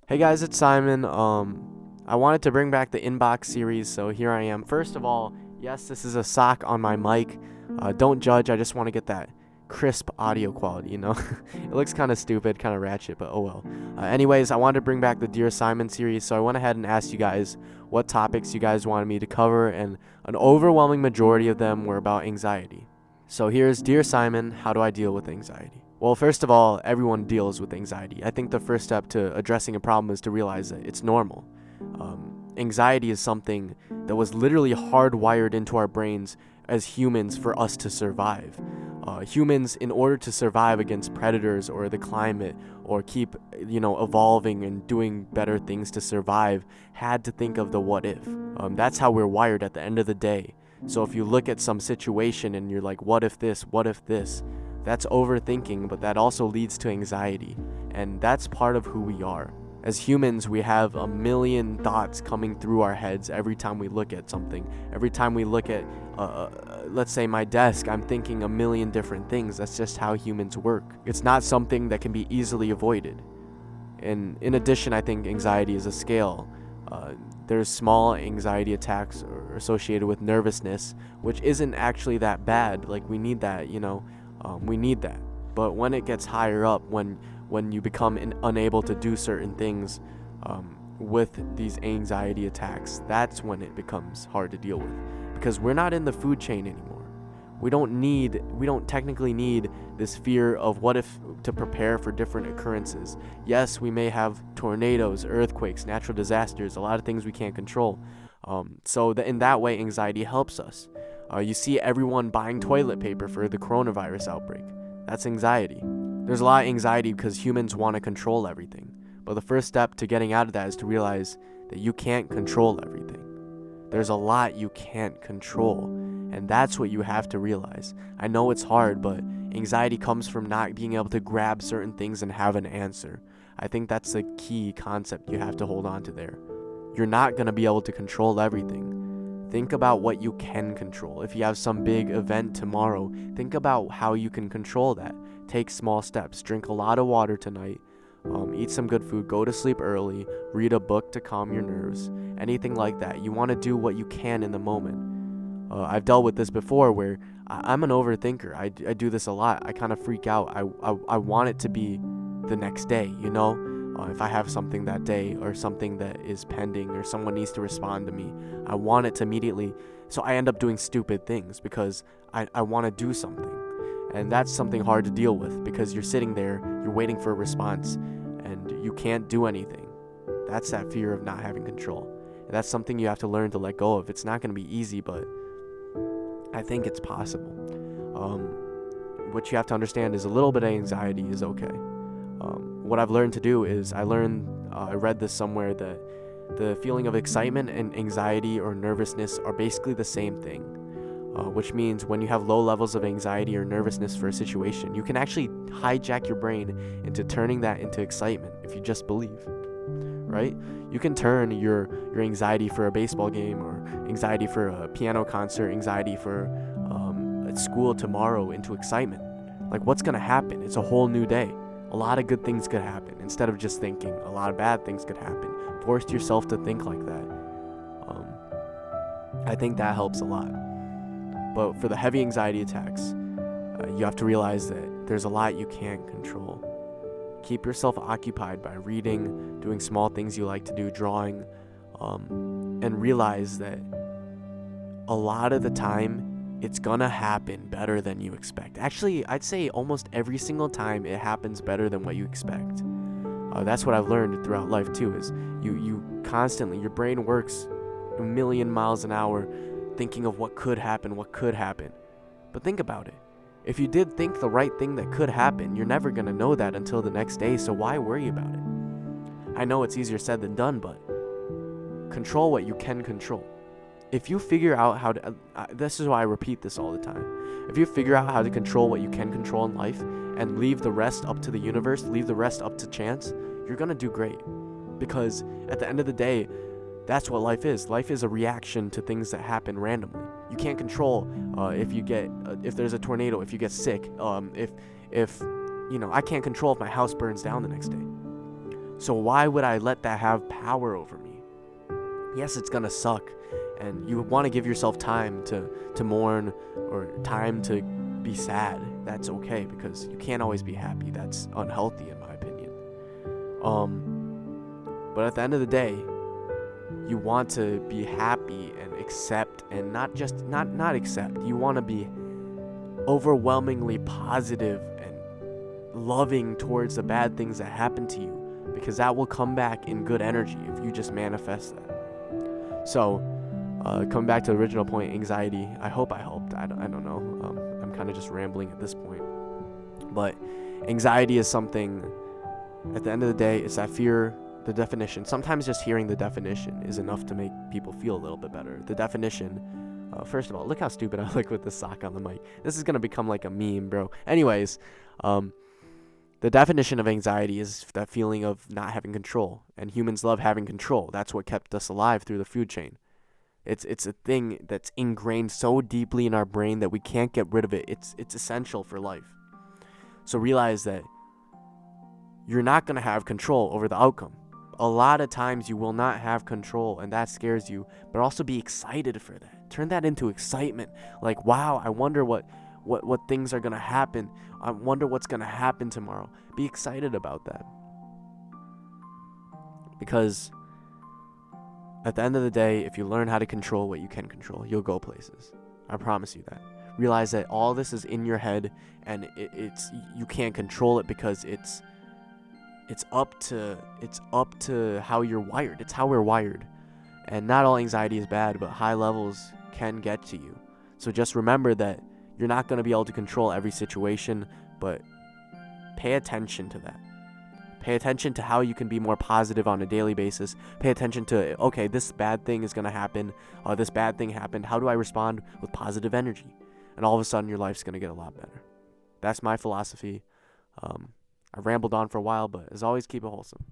Hey guys, it's Simon. I wanted to bring back the inbox series, so here I am. First of all, yes, this is a sock on my mic. Don't judge. I just want to get that crisp audio quality. It looks kind of stupid, kind of ratchet, but oh well. Anyways, I wanted to bring back the Dear Simon series, so I went ahead and asked you guys what topics you guys wanted me to cover, and an overwhelming majority of them were about anxiety. So here's Dear Simon, how do I deal with anxiety? Well, first of all, everyone deals with anxiety. I think the first step to addressing a problem is to realize that it's normal. Anxiety is something that was literally hardwired into our brains as humans for us to survive. Humans, in order to survive against predators or the climate or keep, evolving and doing better things to survive, had to think of the what if. That's how we're wired at the end of the day. So if you look at some situation and you're like, what if this, what if this? That's overthinking, but that also leads to anxiety, and that's part of who we are. As humans, we have a million thoughts coming through our heads every time we look at something. Every time we look at, let's say, my desk, I'm thinking a million different things. That's just how humans work. It's not something that can be easily avoided. And in addition, I think anxiety is a scale. There's small anxiety attacks associated with nervousness, which isn't actually that bad. Like, we need that, we need that. But when it gets higher up, when you become unable to do certain things with these anxiety attacks, that's when it becomes hard to deal with. Because we're not in the food chain anymore. We don't technically need this fear of what if to prepare for different occurrences. Yes, we may have tornadoes, earthquakes, natural disasters, a lot of things we can't control. So in that way, anxiety helps us. You see everyone buying toilet paper for the coronavirus outbreak. That's anxiety. There's a lot of anxiety because humans want to control everything. But the first step to getting out of that is to realize that you can't control everything. There's a lot you can't control, and that's what you have to realize. I know it's hard, but anxiety comes from not being able to grab certain things and have an answer. I think that's the key concept you have to hold on to there. You're not going to be able to control everything. Think about what you can control. If you have some big event tomorrow, think about how you can control that. Take small steps. Drink a lot of water tonight. Eat some good food. Go to sleep early. Read a book to calm your nerves. Anything like that. You want to do what you can in the moment. I've dealt with this before where I'm an overthinker. I do this a lot. I kind of freak out. I want it to be the next day, if I have something that day or something that is pending or someone needs to respond to me, I want it to immediately. So I end up doing stupid things because I want to do something. And that's something hard to deal with because you're sitting there, you're waiting for a response, and you can't do anything. That's that fear of not having control. And that's something you have to learn to let go of. It's not going to be easy, but I think it's possible. What you have to understand is a little bit of anxiety is okay. What I've learned to do is I read this somewhere that the feeling of excitement and anxiety or nervousness are basically the same thing, which means when you have low levels of anxiety or nervousness for a situation, you can actually hijack your brain into turning that into excitement if you just believe, right? You can turn your anxiety for a baseball game or anxiety for a piano concert, anxiety for at school tomorrow into excitement. Like, what's going to happen? It's a whole new day. A lot of good things could happen. Instead of just thinking a lot of bad things could happen, force yourself to think like that. I think that helps a lot. But for the heavy anxiety attacks, you have to realize that there's a lot you can't control. Keep yourself occupied by reading, doing small things you like to do, drawing, and realize that a lot of the time it's gonna happen better than you expect. Actually, I'd say almost every single time it happens better than what you expect. That's what I've learned throughout life too, is you constantly, your brain works a million miles an hour thinking of what could happen. But think about it. If you did think the right thing that could happen, you're never gonna know that until the next day, so why worry about it? I know it's easier said than done, but control what you can control. If you figure out how to, this is why I repeat this all the time. If you figure out how to control what you can control in life and leave the rest up to the universe, leave the rest up to chance, you're going to do great. Because at the end of the day, that's what life is. Life is a reaction to things that happen randomly. You can't control if there's a tornado, if you get sick, if I can't control if my house burns down the next day. So why would I let that have power over me? Yes, it's gonna suck, and you want to give yourself time to mourn or time to be sad. That's okay, because you can't always be happy. That's unhealthy in my opinion. But at the end of the day, you want to be happy and accept, and not accept. You want to be overwhelmingly positive and loving towards the bad things that happen to you, because that will come back in good energy if you just manifest that. So, coming back to the original point, anxiety. I hope I helped. I don't know. I'm kind of just rambling at this point. But anxiety is something, at the end of the day, it's that fear, the definition. Sometimes just hearing the definition is enough to make people feel a little bit better. The definition, first of all, look how stupid I look with this sock on the mic. This is going to become like a meme, bro. Anyways, the definition of anxiety is that feeling of not having control, and humans love having control. That's what kept us alive through the food chain. It's a thing that's ingrained so deeply in our brain that we can't get rid of it. It's essential for life. So realize that you're not going to have control over the outcome. A lot of times you will not have control, and that scares you, but also be excited for that. Turn that into excitement. Like, wow, I wonder what things are going to happen. I wonder what's going to happen tomorrow. Be excited about that. Because at the end of the day, if you learn how to control what you can control, you'll go places. I promise you that. Realize that all this is in your head, and it's you can't control it, because it's up to how you're wired. It's how we're wired. And not all anxiety is bad, but high levels can get to you. So just remember that you're not going to be able to control every situation, but pay attention to that. Pay attention to how you can be more positive on a daily basis. Pay attention to, okay, this bad thing is going to happen. This bad thing happened. How do I respond with positive energy? And all of a sudden, your life's going to get a lot better. That's my philosophy. I rambled on for a while, but as always, keep it wholesome.